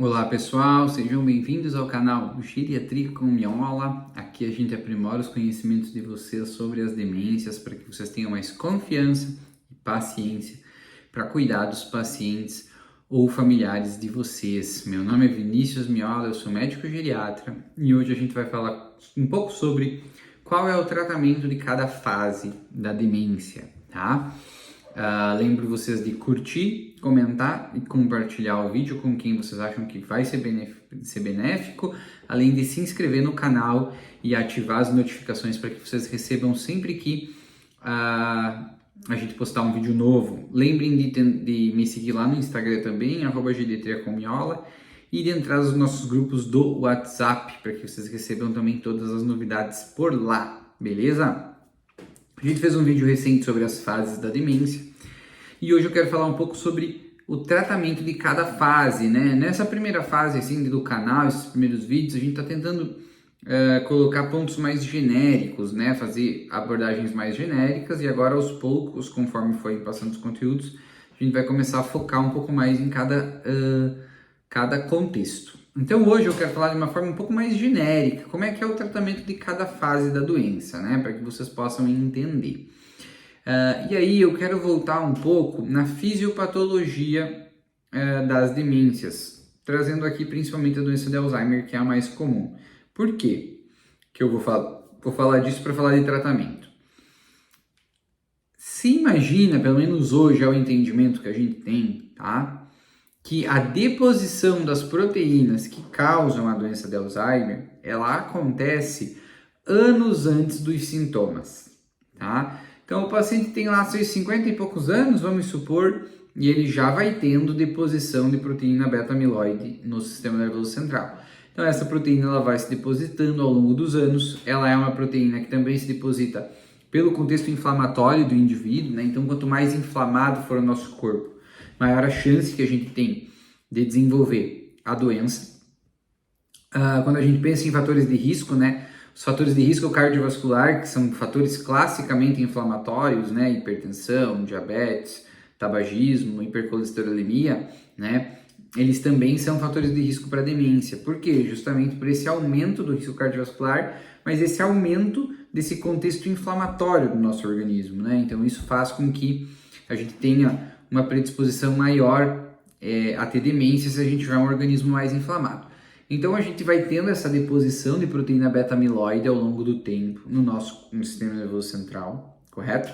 Olá pessoal, sejam bem-vindos ao canal Geriatria com Miola. Aqui a gente aprimora os conhecimentos de vocês sobre as demências para que vocês tenham mais confiança e paciência para cuidar dos pacientes ou familiares de vocês. Meu nome é Vinícius Miola, eu sou médico geriatra e hoje a gente vai falar um pouco sobre qual é o tratamento de cada fase da demência, tá? Lembro vocês de curtir, comentar e compartilhar o vídeo com quem vocês acham que vai ser benéfico, além de se inscrever no canal e ativar as notificações para que vocês recebam sempre que a gente postar um vídeo novo. Lembrem de me seguir lá no Instagram também, @geriatriacomiola, e de entrar nos nossos grupos do WhatsApp para que vocês recebam também todas as novidades por lá, beleza? A gente fez um vídeo recente sobre as fases da demência e hoje eu quero falar um pouco sobre o tratamento de cada fase, né? Nessa primeira fase assim, do canal, esses primeiros vídeos, a gente está tentando colocar pontos mais genéricos, né? Fazer abordagens mais genéricas e agora aos poucos, conforme forem passando os conteúdos, a gente vai começar a focar um pouco mais em cada contexto. Então hoje eu quero falar de uma forma um pouco mais genérica, como é que é o tratamento de cada fase da doença, né? Para que vocês possam entender. E aí eu quero voltar um pouco na fisiopatologia das demências, trazendo aqui principalmente a doença de Alzheimer, que é a mais comum. Por quê que eu vou falar disso para falar de tratamento? Se imagina, pelo menos hoje é o entendimento que a gente tem, tá? Que a deposição das proteínas que causam a doença de Alzheimer, ela acontece anos antes dos sintomas, tá? Então, o paciente tem lá seus 50 e poucos anos, vamos supor, e ele já vai tendo deposição de proteína beta-amiloide no sistema nervoso central. Então, essa proteína ela vai se depositando ao longo dos anos, ela é uma proteína que também se deposita pelo contexto inflamatório do indivíduo, né? Então, quanto mais inflamado for o nosso corpo, maior a chance que a gente tem de desenvolver a doença. Quando a gente pensa em fatores de risco, né? Os fatores de risco cardiovascular, que são fatores classicamente inflamatórios, né? Hipertensão, diabetes, tabagismo, hipercolesterolemia, né? Eles também são fatores de risco para demência. Por quê? Justamente por esse aumento do risco cardiovascular, mas esse aumento desse contexto inflamatório do nosso organismo, né? Então isso faz com que a gente tenha uma predisposição maior a ter demência se a gente tiver um organismo mais inflamado. Então a gente vai tendo essa deposição de proteína beta-amiloide ao longo do tempo no sistema nervoso central, correto?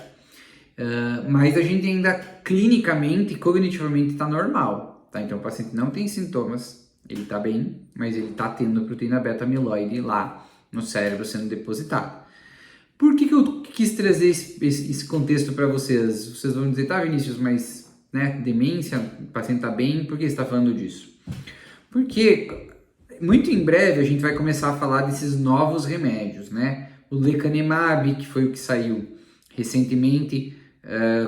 Mas a gente ainda clinicamente e cognitivamente está normal, tá? Então o paciente não tem sintomas, ele está bem, mas ele está tendo a proteína beta-amiloide lá no cérebro sendo depositada. Por que eu quis trazer esse contexto para vocês? Vocês vão dizer, tá, Vinícius, mas né, demência, o paciente está bem, por que você está falando disso? Porque muito em breve a gente vai começar a falar desses novos remédios, né? O lecanemab, que foi o que saiu recentemente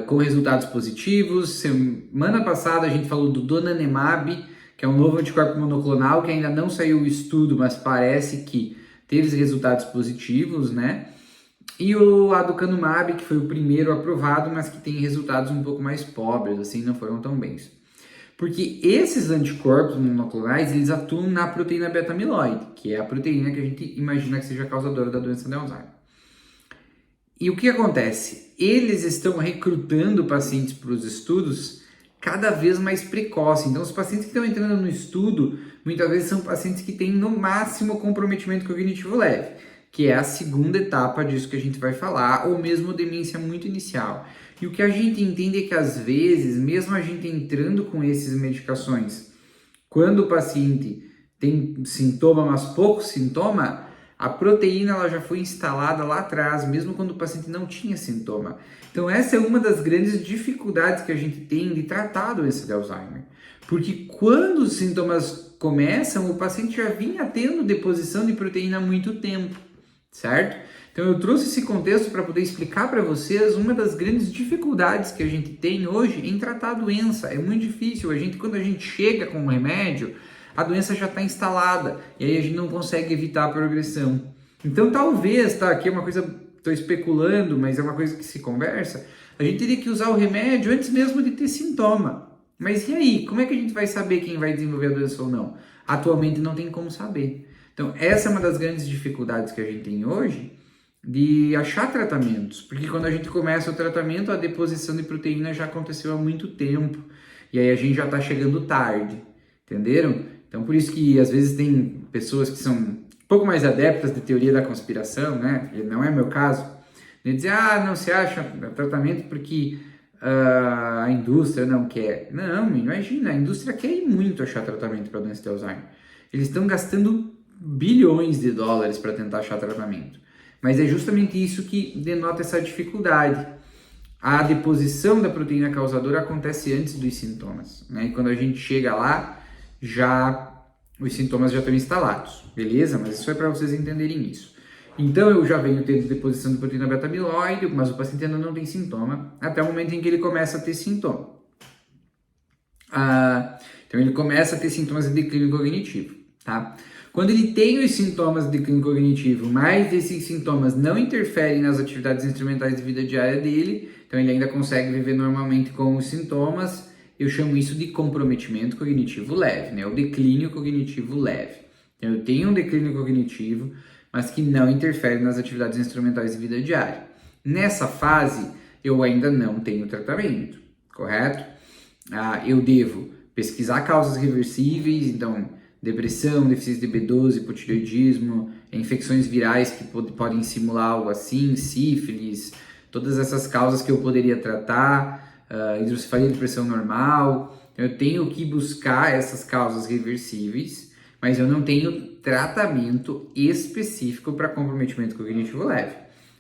com resultados positivos. Semana passada a gente falou do donanemab, que é um novo anticorpo monoclonal, que ainda não saiu o estudo, mas parece que teve resultados positivos, né? E o aducanumab, que foi o primeiro aprovado, mas que tem resultados um pouco mais pobres, assim, não foram tão bens. Porque esses anticorpos monoclonais, eles atuam na proteína beta-amiloide, que é a proteína que a gente imagina que seja causadora da doença de Alzheimer. E o que acontece? Eles estão recrutando pacientes para os estudos cada vez mais precoce. Então, os pacientes que estão entrando no estudo, muitas vezes são pacientes que têm no máximo comprometimento cognitivo leve, que é a segunda etapa disso que a gente vai falar, ou mesmo demência muito inicial. E o que a gente entende é que às vezes, mesmo a gente entrando com essas medicações, quando o paciente tem sintoma, mas pouco sintoma, a proteína ela já foi instalada lá atrás, mesmo quando o paciente não tinha sintoma. Então essa é uma das grandes dificuldades que a gente tem de tratar a doença de Alzheimer. Porque quando os sintomas começam, o paciente já vinha tendo deposição de proteína há muito tempo, certo? Então eu trouxe esse contexto para poder explicar para vocês uma das grandes dificuldades que a gente tem hoje em tratar a doença. É muito difícil, quando a gente chega com um remédio, a doença já está instalada e aí a gente não consegue evitar a progressão. Então talvez, tá, aqui é uma coisa, estou especulando, mas é uma coisa que se conversa, a gente teria que usar o remédio antes mesmo de ter sintoma, Mas e aí, como é que a gente vai saber quem vai desenvolver a doença ou não? Atualmente não tem como saber. Então, essa é uma das grandes dificuldades que a gente tem hoje de achar tratamentos, porque quando a gente começa o tratamento, a deposição de proteína já aconteceu há muito tempo, e aí a gente já está chegando tarde, entenderam? Então, por isso que às vezes tem pessoas que são um pouco mais adeptas de teoria da conspiração, né? E não é meu caso, de dizer, não se acha tratamento porque a indústria não quer. Não, imagina, a indústria quer ir muito achar tratamento para doença de Alzheimer. Eles estão gastando bilhões de dólares para tentar achar tratamento. Mas é justamente isso que denota essa dificuldade. A deposição da proteína causadora acontece antes dos sintomas, né? E quando a gente chega lá, os sintomas já estão instalados, beleza? Mas isso é para vocês entenderem isso. Então eu já venho tendo deposição de proteína beta-amiloide, mas o paciente ainda não tem sintoma, até o momento em que ele começa a ter sintoma. Então ele começa a ter sintomas de declínio cognitivo, tá? Quando ele tem os sintomas de declínio cognitivo, mas esses sintomas não interferem nas atividades instrumentais de vida diária dele, então ele ainda consegue viver normalmente com os sintomas, eu chamo isso de comprometimento cognitivo leve, né? O declínio cognitivo leve. Então eu tenho um declínio cognitivo, mas que não interfere nas atividades instrumentais de vida diária. Nessa fase, eu ainda não tenho tratamento, correto? Eu devo pesquisar causas reversíveis, então depressão, deficiência de B12, hipotireoidismo, infecções virais que podem simular algo assim, sífilis, todas essas causas que eu poderia tratar, hidrocefalia de pressão normal. Eu tenho que buscar essas causas reversíveis, mas eu não tenho tratamento específico para comprometimento cognitivo leve.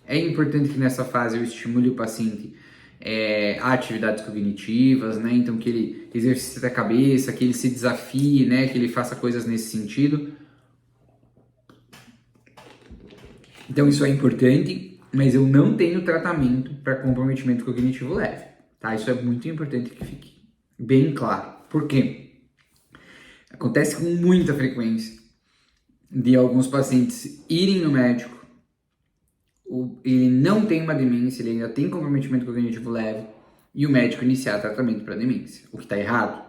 É importante que nessa fase eu estimule o paciente a atividades cognitivas, né? Então que ele exercite a cabeça, que ele se desafie, né? Que ele faça coisas nesse sentido. Então isso é importante, mas eu não tenho tratamento para comprometimento cognitivo leve, tá? Isso é muito importante que fique bem claro. Por quê? Acontece com muita frequência de alguns pacientes irem no médico, ele não tem uma demência, ele ainda tem comprometimento cognitivo leve, e o médico iniciar tratamento para demência, o que está errado,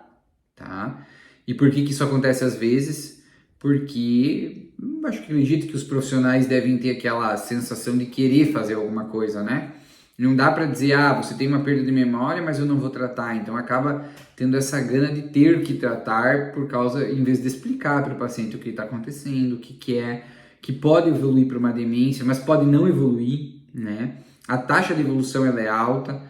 tá? E por que isso acontece às vezes? Porque acho que acredito que os profissionais devem ter aquela sensação de querer fazer alguma coisa, né? Não dá para dizer, você tem uma perda de memória, mas eu não vou tratar. Então acaba tendo essa gana de ter que tratar por causa, em vez de explicar para o paciente o que está acontecendo, o que é, que pode evoluir para uma demência, mas pode não evoluir, né? A taxa de evolução ela é alta,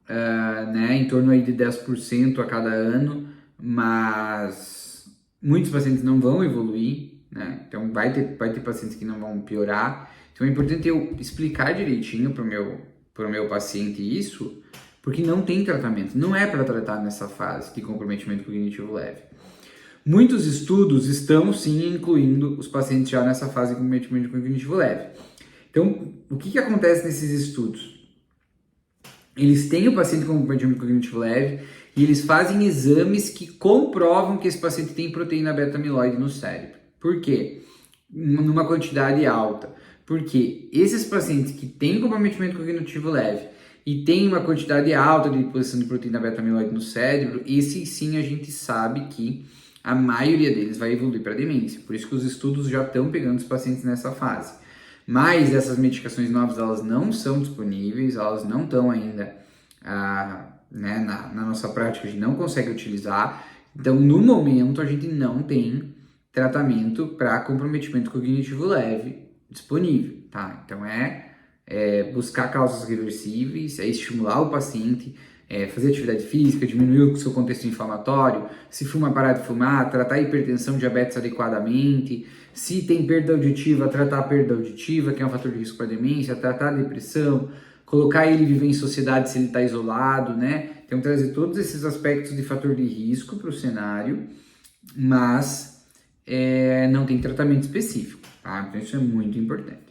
né? Em torno aí de 10% a cada ano, mas muitos pacientes não vão evoluir, né? Então vai ter pacientes que não vão piorar. Então é importante eu explicar direitinho para o meu paciente isso, porque não tem tratamento, não é para tratar nessa fase de comprometimento cognitivo leve. Muitos estudos estão sim incluindo os pacientes já nessa fase de comprometimento cognitivo leve. Então, o que acontece nesses estudos? Eles têm o paciente com comprometimento cognitivo leve e eles fazem exames que comprovam que esse paciente tem proteína beta-amiloide no cérebro. Por quê? Numa quantidade alta. Porque esses pacientes que têm comprometimento cognitivo leve e têm uma quantidade alta de deposição de proteína beta-amiloide no cérebro, esses sim a gente sabe que a maioria deles vai evoluir para demência. Por isso que os estudos já estão pegando os pacientes nessa fase. Mas essas medicações novas, elas não são disponíveis, elas não estão ainda né, na nossa prática, a gente não consegue utilizar. Então, no momento, a gente não tem tratamento para comprometimento cognitivo leve disponível, tá? Então, buscar causas reversíveis, estimular o paciente, fazer atividade física, diminuir o seu contexto inflamatório, se fuma, parar de fumar, tratar a hipertensão, diabetes adequadamente, se tem perda auditiva, tratar a perda auditiva, que é um fator de risco para demência, tratar a depressão, colocar ele viver em sociedade se ele está isolado, né? Então, trazer todos esses aspectos de fator de risco para o cenário, mas não tem tratamento específico, tá? Então, isso é muito importante.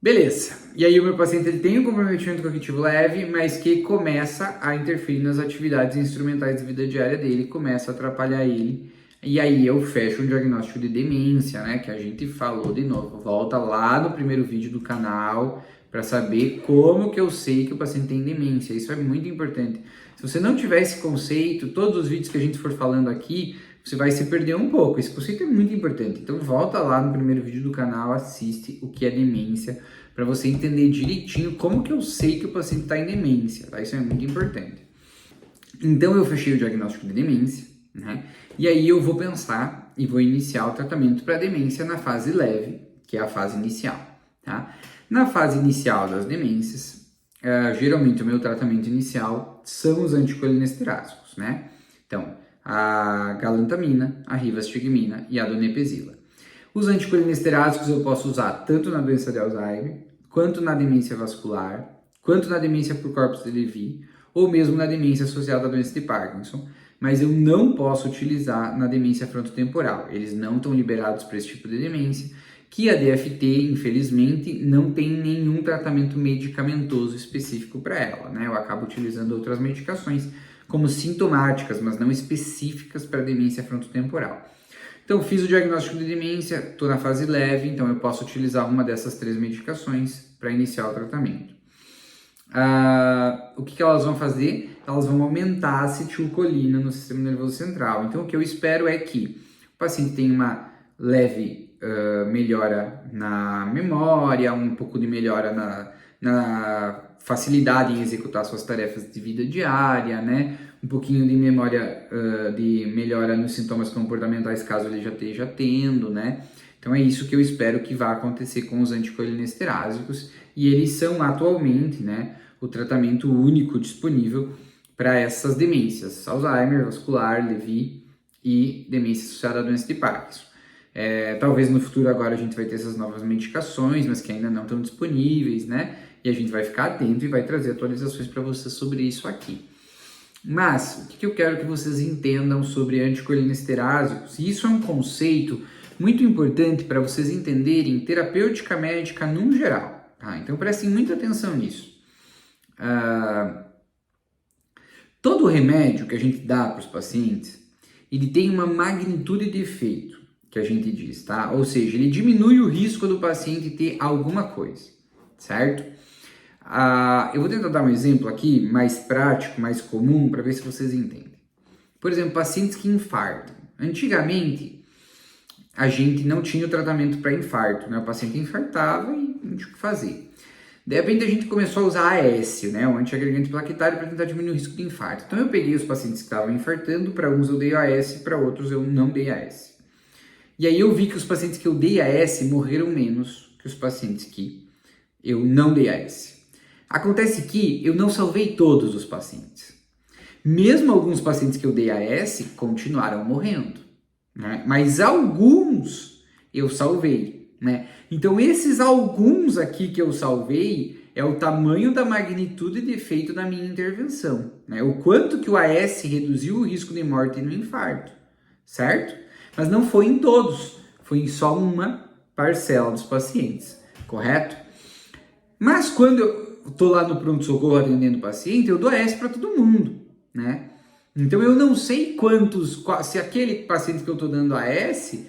Beleza, e aí o meu paciente ele tem um comprometimento cognitivo leve, mas que começa a interferir nas atividades instrumentais de vida diária dele, começa a atrapalhar ele, e aí eu fecho um diagnóstico de demência, né, que a gente falou de novo. Volta lá no primeiro vídeo do canal para saber como que eu sei que o paciente tem demência. Isso é muito importante. Se você não tiver esse conceito, todos os vídeos que a gente for falando aqui, você vai se perder um pouco. Esse conceito é muito importante. Então volta lá no primeiro vídeo do canal, assiste o que é demência, para você entender direitinho como que eu sei que o paciente está em demência, tá? Isso é muito importante. Então eu fechei o diagnóstico de demência, né? E aí eu vou pensar e vou iniciar o tratamento para demência na fase leve, que é a fase inicial, tá? Na fase inicial das demências, geralmente o meu tratamento inicial são os anticolinesteráticos, né? Então, a galantamina, a rivastigmina e a donepezila. Os anticolinesteráticos eu posso usar tanto na doença de Alzheimer, quanto na demência vascular, quanto na demência por corpus de Levy, ou mesmo na demência associada à doença de Parkinson, mas eu não posso utilizar na demência frontotemporal. Eles não estão liberados para esse tipo de demência, que a DFT, infelizmente, não tem nenhum tratamento medicamentoso específico para ela, né? Eu acabo utilizando outras medicações como sintomáticas, mas não específicas para demência frontotemporal. Então, fiz o diagnóstico de demência, estou na fase leve, então eu posso utilizar uma dessas 3 medicações para iniciar o tratamento. O que elas vão fazer? Elas vão aumentar a acetilcolina no sistema nervoso central. Então, o que eu espero é que o paciente tenha uma leve melhora na memória, um pouco de melhora na facilidade em executar suas tarefas de vida diária, né? Um pouquinho de memória, de melhora nos sintomas comportamentais, caso ele já esteja tendo, né? Então é isso que eu espero que vá acontecer com os anticolinesteráticos, e eles são atualmente, né, o tratamento único disponível para essas demências: Alzheimer, vascular, Levy e demência associada à doença de Parkinson. Talvez no futuro agora a gente vai ter essas novas medicações, mas que ainda não estão disponíveis, né? E a gente vai ficar atento e vai trazer atualizações para vocês sobre isso aqui. Mas, o que eu quero que vocês entendam sobre anticolinesteráticos? E isso é um conceito muito importante para vocês entenderem terapêutica médica num geral, tá? Então prestem muita atenção nisso. Todo remédio que a gente dá para os pacientes, ele tem uma magnitude de efeito, que a gente diz, tá? Ou seja, ele diminui o risco do paciente ter alguma coisa, certo? Eu vou tentar dar um exemplo aqui mais prático, mais comum, para ver se vocês entendem. Por exemplo, pacientes que infartam. Antigamente, a gente não tinha o tratamento para infarto, né? O paciente infartava e não tinha o que fazer. De repente, a gente começou a usar AS, né? O antiagregante plaquetário, para tentar diminuir o risco de infarto. Então, eu peguei os pacientes que estavam infartando, para uns eu dei AS, para outros eu não dei AS. E aí eu vi que os pacientes que eu dei AS morreram menos que os pacientes que eu não dei AS. Acontece que eu não salvei todos os pacientes. Mesmo alguns pacientes que eu dei AS continuaram morrendo, né? Mas alguns eu salvei, né? Então esses alguns aqui que eu salvei é o tamanho da magnitude de efeito da minha intervenção, né? O quanto que o AS reduziu o risco de morte no infarto, certo? Mas não foi em todos, foi em só uma parcela dos pacientes, correto? Mas quando eu estou lá no pronto-socorro atendendo o paciente, eu dou AS para todo mundo, né? Então eu não sei se aquele paciente que eu estou dando AS,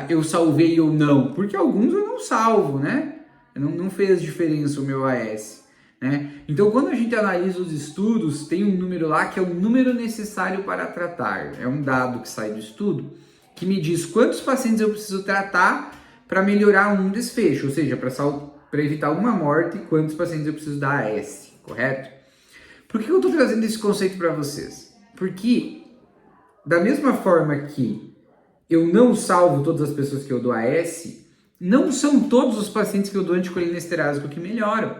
eu salvei ou não, porque alguns eu não salvo, né? Não fez diferença o meu AS, né? Então quando a gente analisa os estudos, tem um número lá que é o número necessário para tratar, é um dado que sai do estudo, que me diz quantos pacientes eu preciso tratar para melhorar um desfecho, ou seja, para evitar uma morte, quantos pacientes eu preciso dar AS, correto? Por que eu estou trazendo esse conceito para vocês? Porque, da mesma forma que eu não salvo todas as pessoas que eu dou AS, não são todos os pacientes que eu dou anticolinesterásico que melhoram,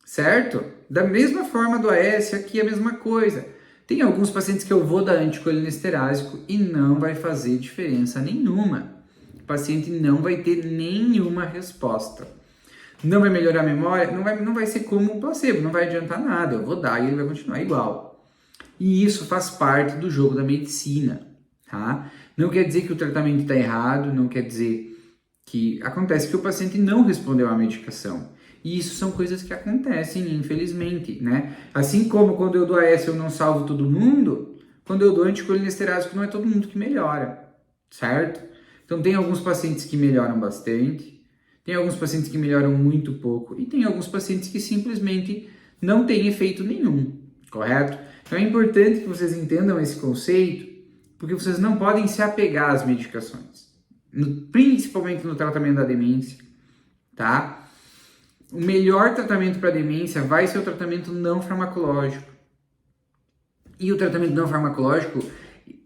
certo? Da mesma forma do AS, aqui é a mesma coisa. Tem alguns pacientes que eu vou dar anticolinesterásico e não vai fazer diferença nenhuma. O paciente não vai ter nenhuma resposta. Não vai melhorar a memória, não vai ser como um placebo, não vai adiantar nada. Eu vou dar e ele vai continuar igual. E isso faz parte do jogo da medicina, tá? Não quer dizer que o tratamento está errado, não quer dizer que acontece que o paciente não respondeu à medicação. E isso são coisas que acontecem, infelizmente, né? Assim como quando eu dou AS eu não salvo todo mundo, quando eu dou anticolinesterásico não é todo mundo que melhora, certo? Então tem alguns pacientes que melhoram bastante, tem alguns pacientes que melhoram muito pouco e tem alguns pacientes que simplesmente não têm efeito nenhum, correto? Então é importante que vocês entendam esse conceito, porque vocês não podem se apegar às medicações, principalmente no tratamento da demência, tá? O melhor tratamento para demência vai ser o tratamento não farmacológico. E o tratamento não farmacológico,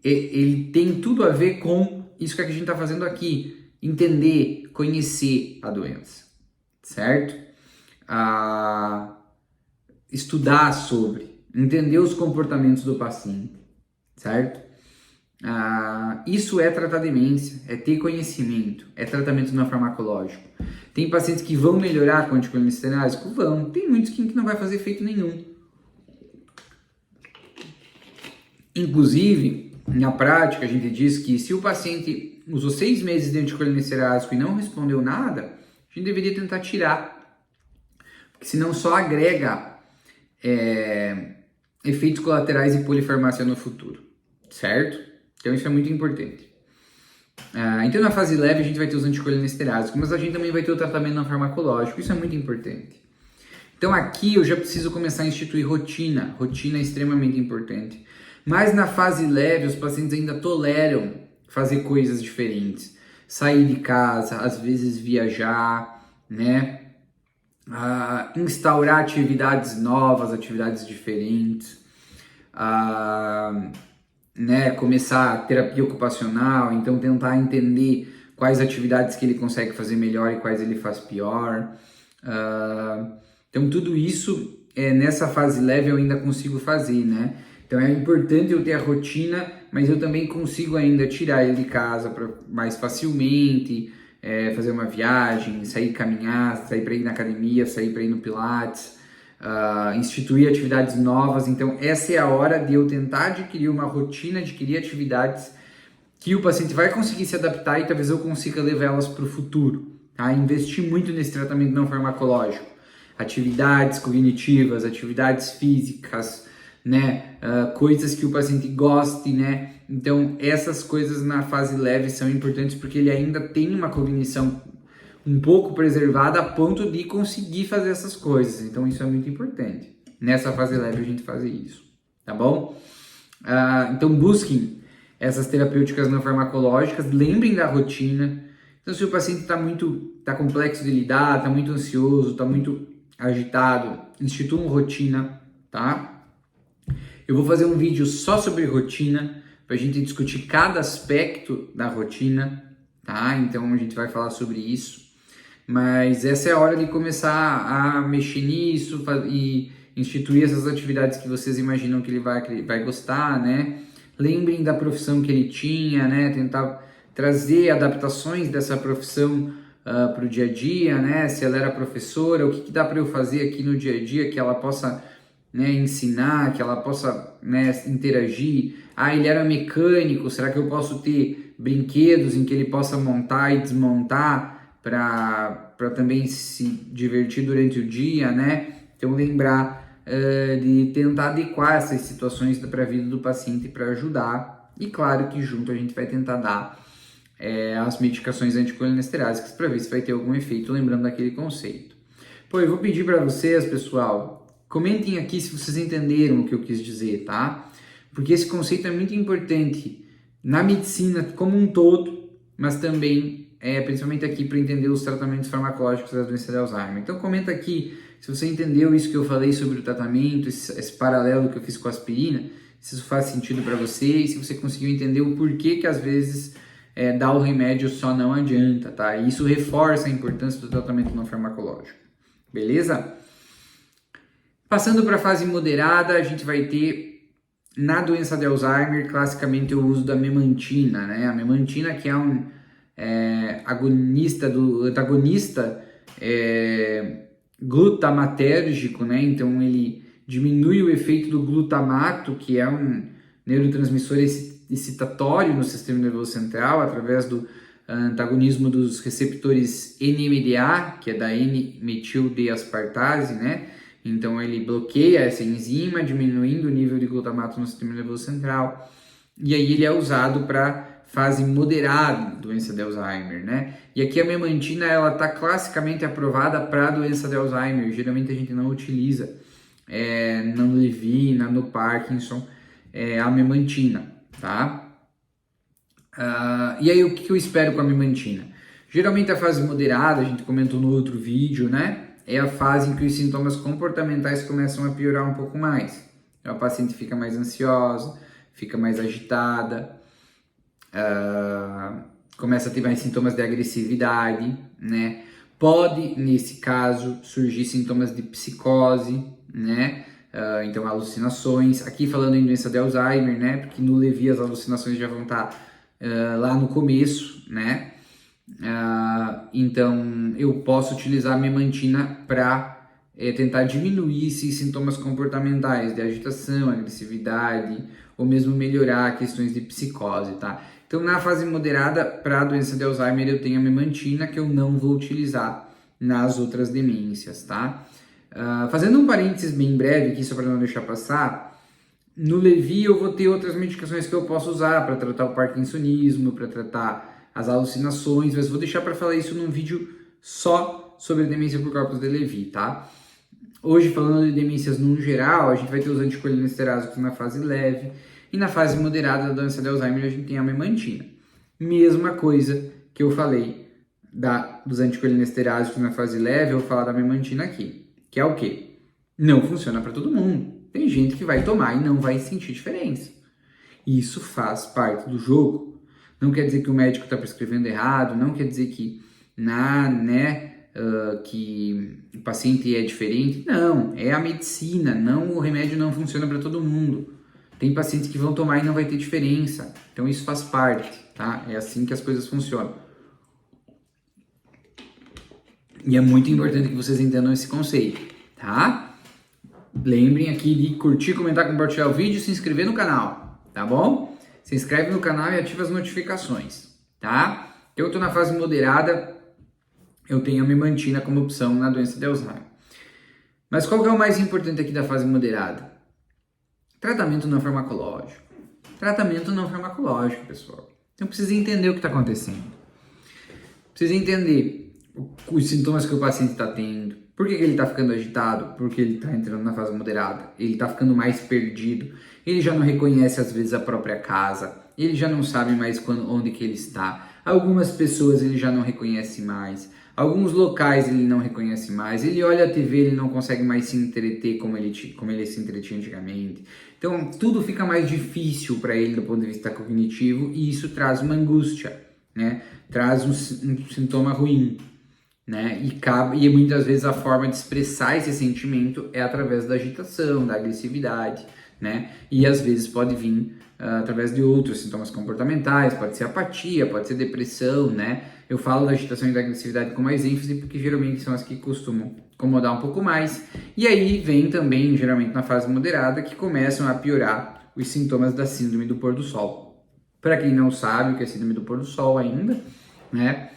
ele tem tudo a ver com isso que a gente está fazendo aqui. Entender, conhecer a doença, certo? Estudar sobre, entender os comportamentos do paciente, certo? Isso é tratar demência, é ter conhecimento, é tratamento não farmacológico. Tem pacientes que vão melhorar com anticolinesterásico? Vão. Tem muitos que não vai fazer efeito nenhum. Inclusive, na prática, a gente diz que se o paciente usou 6 meses de anticolinesterásico e não respondeu nada, a gente deveria tentar tirar, porque senão só agrega efeitos colaterais e polifarmácia no futuro, certo? Então isso é muito importante. Então na fase leve a gente vai ter os anticolinesteráticos, mas a gente também vai ter o tratamento não farmacológico, isso é muito importante. Então aqui eu já preciso começar a instituir rotina, rotina é extremamente importante. Mas na fase leve os pacientes ainda toleram fazer coisas diferentes, sair de casa, às vezes viajar, né? Instaurar atividades novas, atividades diferentes, né? Começar a terapia ocupacional, então tentar entender quais atividades que ele consegue fazer melhor e quais ele faz pior. Então tudo isso nessa fase leve eu ainda consigo fazer, né? Então é importante eu ter a rotina, mas eu também consigo ainda tirar ele de casa mais facilmente, fazer uma viagem, sair caminhar, sair para ir na academia, sair para ir no Pilates, instituir atividades novas. Então essa é a hora de eu tentar adquirir uma rotina, adquirir atividades que o paciente vai conseguir se adaptar e talvez eu consiga levá-las para o futuro. Tá? Investir muito nesse tratamento não farmacológico. Atividades cognitivas, atividades físicas, né? Coisas que o paciente goste, né? Então essas coisas na fase leve são importantes porque ele ainda tem uma cognição um pouco preservada a ponto de conseguir fazer essas coisas. Então isso é muito importante. Nessa fase leve a gente faz isso, tá bom? Então busquem essas terapêuticas não farmacológicas, lembrem da rotina. Então se o paciente está complexo de lidar, está muito ansioso, está muito agitado, instituam rotina, tá? Eu vou fazer um vídeo só sobre rotina, para a gente discutir cada aspecto da rotina, tá? Então a gente vai falar sobre isso. Mas essa é a hora de começar a mexer nisso e instituir essas atividades que vocês imaginam que ele vai gostar, né? Lembrem da profissão que ele tinha, né? Tentar trazer adaptações dessa profissão para o dia a dia, né? Se ela era professora, o que dá para eu fazer aqui no dia a dia que ela possa, né, ensinar, que ela possa, né, interagir. Ele era mecânico, será que eu posso ter brinquedos em que ele possa montar e desmontar para também se divertir durante o dia, né? Então lembrar de tentar adequar essas situações para a vida do paciente para ajudar. E claro que junto a gente vai tentar dar as medicações anticolinesteráticas para ver se vai ter algum efeito, lembrando daquele conceito. Eu vou pedir para vocês, pessoal, comentem aqui se vocês entenderam o que eu quis dizer, tá? Porque esse conceito é muito importante na medicina como um todo, mas também principalmente aqui para entender os tratamentos farmacológicos da doença de Alzheimer. Então comenta aqui se você entendeu isso que eu falei sobre o tratamento, esse paralelo que eu fiz com a aspirina, se isso faz sentido para você e se você conseguiu entender o porquê que às vezes dar o remédio só não adianta, tá? E isso reforça a importância do tratamento não farmacológico, beleza? Passando para a fase moderada, a gente vai ter, na doença de Alzheimer, classicamente o uso da memantina, né? A memantina que é um antagonista glutamatérgico, né? Então ele diminui o efeito do glutamato, que é um neurotransmissor excitatório no sistema nervoso central, através do antagonismo dos receptores NMDA, que é da N-metil-D-aspartase, né? Então ele bloqueia essa enzima, diminuindo o nível de glutamato no sistema nervoso central, e aí ele é usado para fase moderada doença de Alzheimer, né? E aqui a memantina, ela está classicamente aprovada para a doença de Alzheimer, geralmente a gente não utiliza na Levina, no Parkinson, a memantina, tá? E aí, o que eu espero com a memantina? Geralmente a fase moderada, a gente comentou no outro vídeo, né? É a fase em que os sintomas comportamentais começam a piorar um pouco mais. Então, a paciente fica mais ansiosa, fica mais agitada, começa a ter mais sintomas de agressividade, né? Pode, nesse caso, surgir sintomas de psicose, né? Então, alucinações. Aqui falando em doença de Alzheimer, né? Porque no Levi as alucinações já vão estar lá no começo, né? Então, eu posso utilizar a memantina para tentar diminuir esses sintomas comportamentais de agitação, agressividade, ou mesmo melhorar questões de psicose, tá? Então, na fase moderada, para a doença de Alzheimer, eu tenho a memantina, que eu não vou utilizar nas outras demências, tá? Fazendo um parênteses bem breve aqui, só para não deixar passar, no Levi eu vou ter outras medicações que eu posso usar para tratar o parkinsonismo, para tratar as alucinações, mas vou deixar para falar isso num vídeo só sobre demência por corpos de Levi, tá? Hoje, falando de demências no geral, a gente vai ter os anticolinesteráticos na fase leve e na fase moderada da doença de Alzheimer a gente tem a memantina. Mesma coisa que eu falei dos anticolinesteráticos na fase leve, eu vou falar da memantina aqui, que é o quê? Não funciona para todo mundo. Tem gente que vai tomar e não vai sentir diferença. Isso faz parte do jogo. Não quer dizer que o médico está prescrevendo errado, não quer dizer que que o paciente é diferente. Não, é a medicina, o remédio não funciona para todo mundo. Tem pacientes que vão tomar e não vai ter diferença. Então isso faz parte, tá? É assim que as coisas funcionam. E é muito importante que vocês entendam esse conceito, tá? Lembrem aqui de curtir, comentar, compartilhar o vídeo e se inscrever no canal, tá bom? Se inscreve no canal e ativa as notificações, tá? Eu estou na fase moderada, eu tenho a memantina como opção na doença de Alzheimer. Mas qual que é o mais importante aqui da fase moderada? Tratamento não farmacológico. Tratamento não farmacológico, pessoal. Então precisa entender o que está acontecendo. Precisa entender os sintomas que o paciente está tendo. Por que ele está ficando agitado? Porque ele está entrando na fase moderada. Ele está ficando mais perdido. Ele já não reconhece às vezes a própria casa. Ele já não sabe mais onde que ele está. Algumas pessoas ele já não reconhece mais. Alguns locais ele não reconhece mais. Ele olha a TV, ele não consegue mais se entreter como ele se entretinha antigamente. Então tudo fica mais difícil para ele do ponto de vista cognitivo e isso traz uma angústia, né? Traz um sintoma ruim. Né? E muitas vezes a forma de expressar esse sentimento é através da agitação, da agressividade, né? E às vezes pode vir através de outros sintomas comportamentais, pode ser apatia, pode ser depressão, né? Eu falo da agitação e da agressividade com mais ênfase porque geralmente são as que costumam incomodar um pouco mais. E aí vem também, geralmente na fase moderada, que começam a piorar os sintomas da síndrome do pôr do sol. Para quem não sabe o que é síndrome do pôr do sol ainda, né?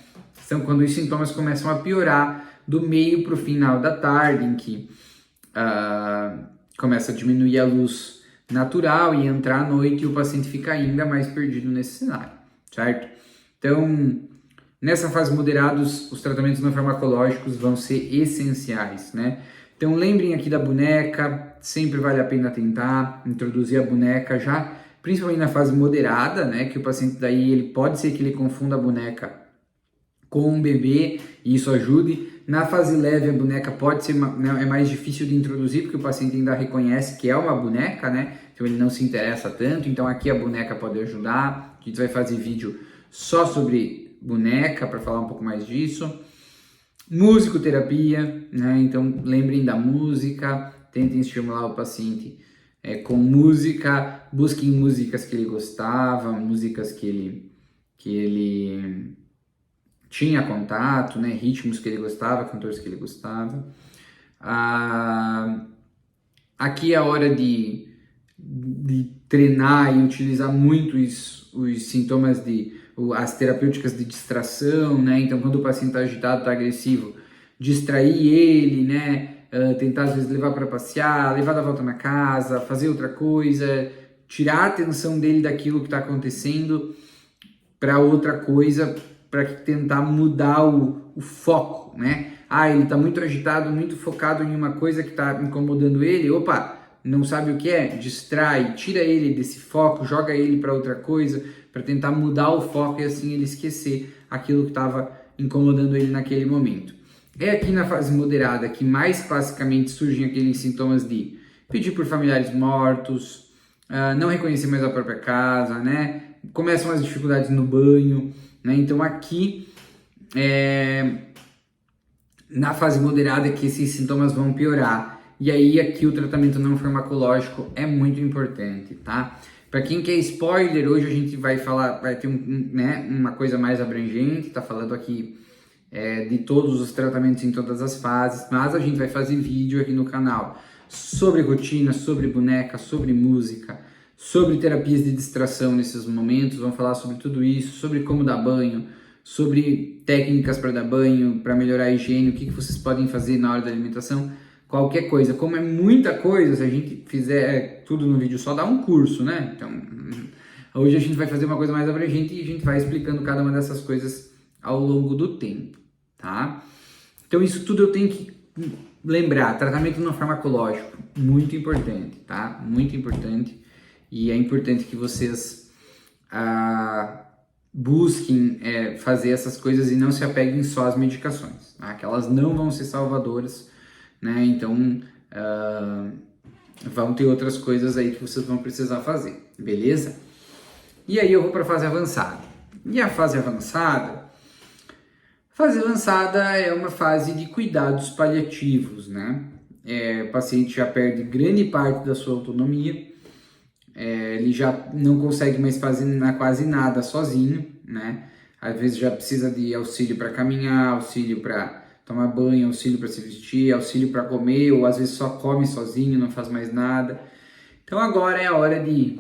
São quando os sintomas começam a piorar do meio para o final da tarde, em que começa a diminuir a luz natural e entrar à noite e o paciente fica ainda mais perdido nesse cenário, certo? Então, nessa fase moderada, os tratamentos não farmacológicos vão ser essenciais, né? Então, lembrem aqui da boneca, sempre vale a pena tentar introduzir a boneca já, principalmente na fase moderada, né? Que o paciente daí, ele pode ser que ele confunda a boneca com um bebê e isso ajude. Na fase leve a boneca pode ser é mais difícil de introduzir porque o paciente ainda reconhece que é uma boneca, né? Então ele não se interessa tanto, então aqui a boneca pode ajudar. A gente vai fazer vídeo só sobre boneca para falar um pouco mais disso. Musicoterapia, né? Então lembrem da música, tentem estimular o paciente com música, busquem músicas que ele gostava, músicas que ele tinha contato, né, ritmos que ele gostava, cantores que ele gostava. Aqui é a hora de treinar e utilizar muito os sintomas as terapêuticas de distração, né? Então, quando o paciente está agitado, está agressivo, distrair ele, né? Tentar às vezes levar para passear, levar da volta na casa, fazer outra coisa, tirar a atenção dele daquilo que está acontecendo para outra coisa, para tentar mudar o foco, né? Ah, ele está muito agitado, muito focado em uma coisa que está incomodando ele. Opa, não sabe o que é? Distrai, tira ele desse foco, joga ele para outra coisa, para tentar mudar o foco e assim ele esquecer aquilo que estava incomodando ele naquele momento. É aqui na fase moderada que mais classicamente surgem aqueles sintomas de pedir por familiares mortos, não reconhecer mais a própria casa, né? Começam as dificuldades no banho, né? Então aqui na fase moderada é que esses sintomas vão piorar. E aí aqui o tratamento não farmacológico é muito importante, tá? Para quem quer spoiler, hoje a gente vai falar, vai ter uma coisa mais abrangente, tá falando aqui de todos os tratamentos em todas as fases, mas a gente vai fazer vídeo aqui no canal sobre rotina, sobre boneca, sobre música, sobre terapias de distração nesses momentos, vamos falar sobre tudo isso, sobre como dar banho, sobre técnicas para dar banho, para melhorar a higiene, o que vocês podem fazer na hora da alimentação, qualquer coisa. Como é muita coisa, se a gente fizer tudo no vídeo só, dá um curso, né? Então, hoje a gente vai fazer uma coisa mais abrangente e a gente vai explicando cada uma dessas coisas ao longo do tempo, tá? Então, isso tudo eu tenho que lembrar, tratamento não farmacológico, muito importante, tá? Muito importante. E é importante que vocês busquem fazer essas coisas e não se apeguem só às medicações, tá? Que elas não vão ser salvadoras, né? Então, vão ter outras coisas aí que vocês vão precisar fazer, beleza? E aí eu vou para a fase avançada. E a fase avançada é uma fase de cuidados paliativos, né? O paciente já perde grande parte da sua autonomia, ele já não consegue mais fazer quase nada sozinho, né? Às vezes já precisa de auxílio para caminhar, auxílio para tomar banho, auxílio para se vestir, auxílio para comer, ou às vezes só come sozinho, não faz mais nada. Então agora é a hora de...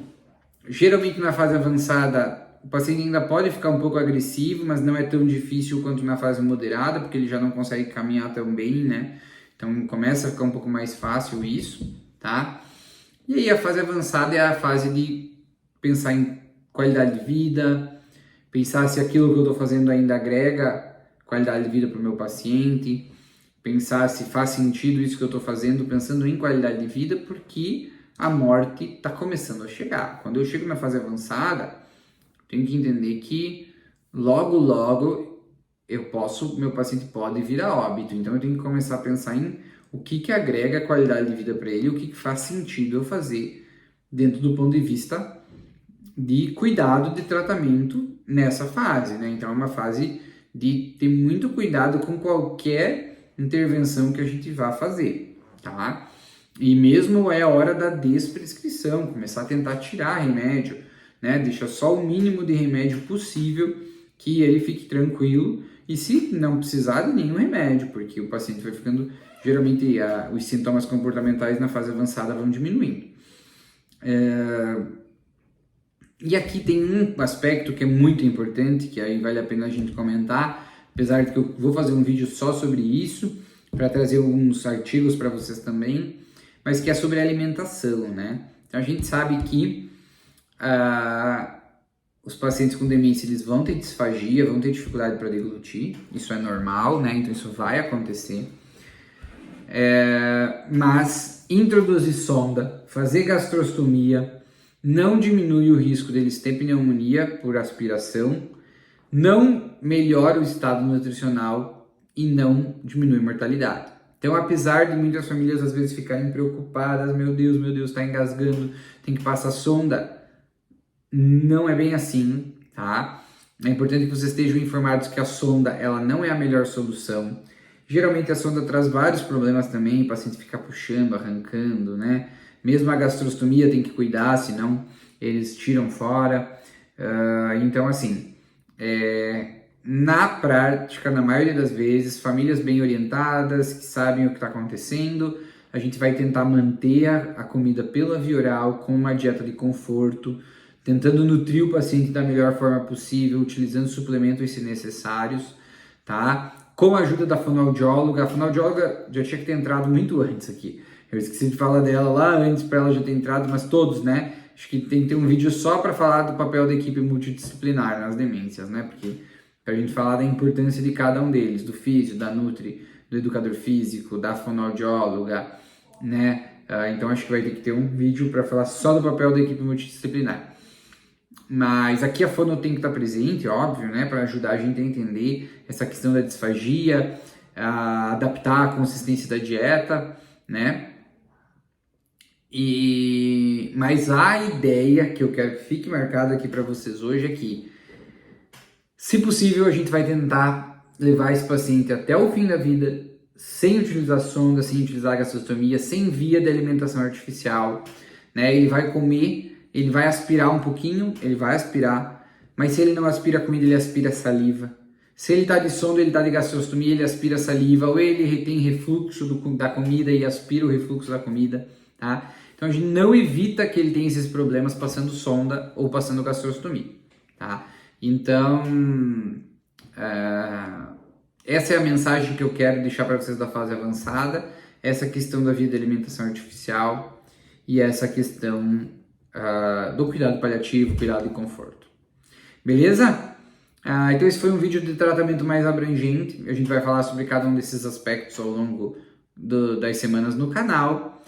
Geralmente na fase avançada o paciente ainda pode ficar um pouco agressivo, mas não é tão difícil quanto na fase moderada, porque ele já não consegue caminhar tão bem, né? Então começa a ficar um pouco mais fácil isso, tá? E aí a fase avançada é a fase de pensar em qualidade de vida, pensar se aquilo que eu estou fazendo ainda agrega qualidade de vida para o meu paciente, pensar se faz sentido isso que eu estou fazendo, pensando em qualidade de vida, porque a morte está começando a chegar. Quando eu chego na fase avançada, tenho que entender que logo meu paciente pode vir a óbito. Então eu tenho que começar a pensar em o que agrega qualidade de vida para ele, o que faz sentido eu fazer dentro do ponto de vista de cuidado de tratamento nessa fase, né? Então é uma fase de ter muito cuidado com qualquer intervenção que a gente vá fazer, tá? E mesmo é a hora da desprescrição, começar a tentar tirar remédio, né? Deixa só o mínimo de remédio possível, que ele fique tranquilo, e se não precisar de nenhum remédio, porque o paciente vai ficando, geralmente os sintomas comportamentais na fase avançada vão diminuindo. E aqui tem um aspecto que é muito importante, que aí vale a pena a gente comentar, apesar de que eu vou fazer um vídeo só sobre isso, para trazer alguns artigos para vocês também, mas que é sobre alimentação, né? Então a gente sabe que os pacientes com demência eles vão ter disfagia, vão ter dificuldade para deglutir, isso é normal, né? Então isso vai acontecer. Mas introduzir sonda, fazer gastrostomia, não diminui o risco deles ter pneumonia por aspiração, não melhora o estado nutricional e não diminui a mortalidade. Então, apesar de muitas famílias às vezes ficarem preocupadas, meu Deus, está engasgando, tem que passar sonda, não é bem assim, tá? É importante que vocês estejam informados que a sonda, ela não é a melhor solução. Geralmente a sonda traz vários problemas também, o paciente fica puxando, arrancando, né? Mesmo a gastrostomia tem que cuidar, senão eles tiram fora. Então, assim, na prática, na maioria das vezes, famílias bem orientadas, que sabem o que está acontecendo, a gente vai tentar manter a comida pela via oral com uma dieta de conforto, tentando nutrir o paciente da melhor forma possível, utilizando suplementos se necessários, tá? Com a ajuda da fonoaudióloga. A fonoaudióloga já tinha que ter entrado muito antes aqui. Eu esqueci de falar dela lá antes para ela já ter entrado, mas todos, né? Acho que tem que ter um vídeo só para falar do papel da equipe multidisciplinar nas demências, né? Porque para a gente falar da importância de cada um deles, do físio, da nutri, do educador físico, da fonoaudióloga, né? Então acho que vai ter que ter um vídeo para falar só do papel da equipe multidisciplinar. Mas aqui a fono tem que estar presente, óbvio, né? Para ajudar a gente a entender essa questão da disfagia, a adaptar a consistência da dieta, né? Mas a ideia que eu quero que fique marcada aqui para vocês hoje é que, se possível, a gente vai tentar levar esse paciente até o fim da vida, sem utilizar sonda, sem utilizar gastrostomia, sem via de alimentação artificial, né? Ele vai comer, ele vai aspirar um pouquinho, ele vai aspirar, mas se ele não aspira comida, ele aspira saliva. Se ele está de sonda, ele está de gastrostomia, ele aspira saliva, ou ele tem refluxo da comida e aspira o refluxo da comida, tá? Então a gente não evita que ele tenha esses problemas passando sonda ou passando gastrostomia, tá? Então, essa é a mensagem que eu quero deixar para vocês da fase avançada, essa questão da via de alimentação artificial e essa questão do cuidado paliativo, cuidado e conforto. Beleza? Então esse foi um vídeo de tratamento mais abrangente, a gente vai falar sobre cada um desses aspectos ao longo das semanas no canal.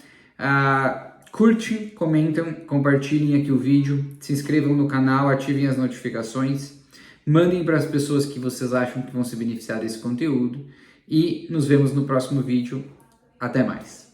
Curtem, comentem, compartilhem aqui o vídeo, se inscrevam no canal, ativem as notificações, mandem para as pessoas que vocês acham que vão se beneficiar desse conteúdo e nos vemos no próximo vídeo. Até mais!